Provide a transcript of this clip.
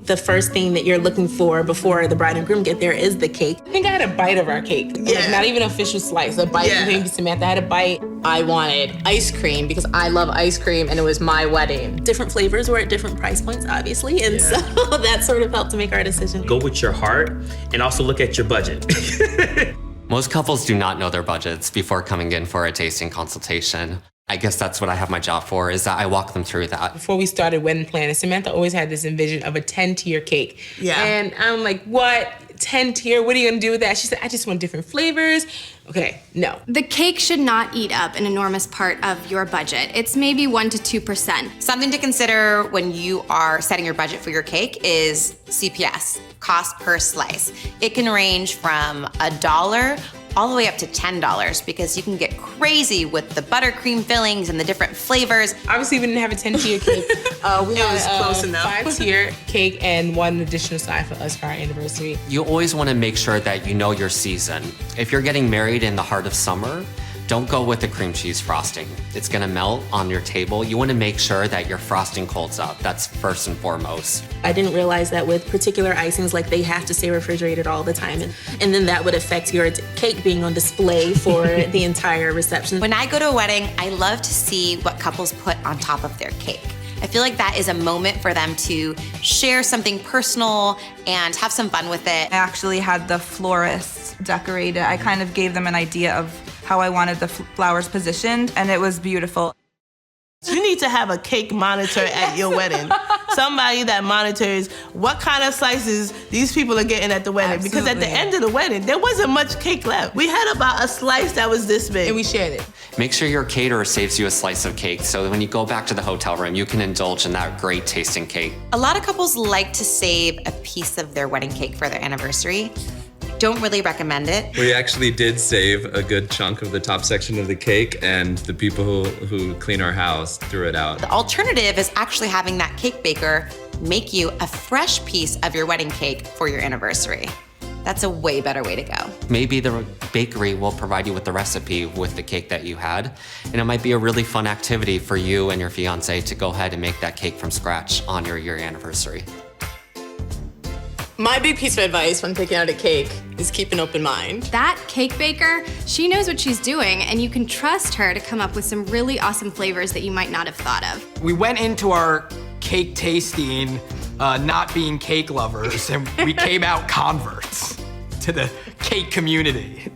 the first thing that you're looking for before the bride and groom get there is the cake. I think I had a bite of our cake. Yeah. Like, not even an official slice, a bite. Yeah. Maybe Samantha had a bite. I wanted ice cream because I love ice cream and it was my wedding. Different flavors were at different price points, obviously, and so that sort of helped to make our decision. Go with your heart and also look at your budget. Most couples do not know their budgets before coming in for a tasting consultation. I guess that's what I have my job for, is that I walk them through that. Before we started wedding planning, Samantha always had this envision of a 10-tier cake. Yeah. And I'm like, what? 10-tier? What are you gonna do with that? She said, I just want different flavors. Okay, no. The cake should not eat up an enormous part of your budget. It's maybe 1 to 2%. Something to consider when you are setting your budget for your cake is CPS, cost per slice. It can range from $1 all the way up to $10 because you can get crazy with the buttercream fillings and the different flavors. Obviously, we didn't have a 10-tier cake. We It had was close enough. 5-tier cake and 1 additional side for us for our anniversary. You always want to make sure that you know your season. If you're getting married in the heart of summer, don't go with the cream cheese frosting. It's gonna melt on your table. You wanna make sure that your frosting holds up. That's first and foremost. I didn't realize that with particular icings, like they have to stay refrigerated all the time. And then that would affect your cake being on display for the entire reception. When I go to a wedding, I love to see what couples put on top of their cake. I feel like that is a moment for them to share something personal and have some fun with it. I actually had the florists decorate it. I kind of gave them an idea of how I wanted the flowers positioned, and it was beautiful. You need to have a cake monitor at your wedding. Somebody that monitors what kind of slices these people are getting at the wedding. Because at the end of the wedding, there wasn't much cake left. We had about a slice that was this big. And we shared it. Make sure your caterer saves you a slice of cake so that when you go back to the hotel room, you can indulge in that great tasting cake. A lot of couples like to save a piece of their wedding cake for their anniversary. Don't really recommend it. We actually did save a good chunk of the top section of the cake, and the people who clean our house threw it out. The alternative is actually having that cake baker make you a fresh piece of your wedding cake for your anniversary. That's a way better way to go. Maybe the bakery will provide you with the recipe with the cake that you had, and it might be a really fun activity for you and your fiance to go ahead and make that cake from scratch on your year anniversary. My big piece of advice when picking out a cake is keep an open mind. That cake baker, she knows what she's doing, and you can trust her to come up with some really awesome flavors that you might not have thought of. We went into our cake tasting not being cake lovers, and we came out converts to the cake community.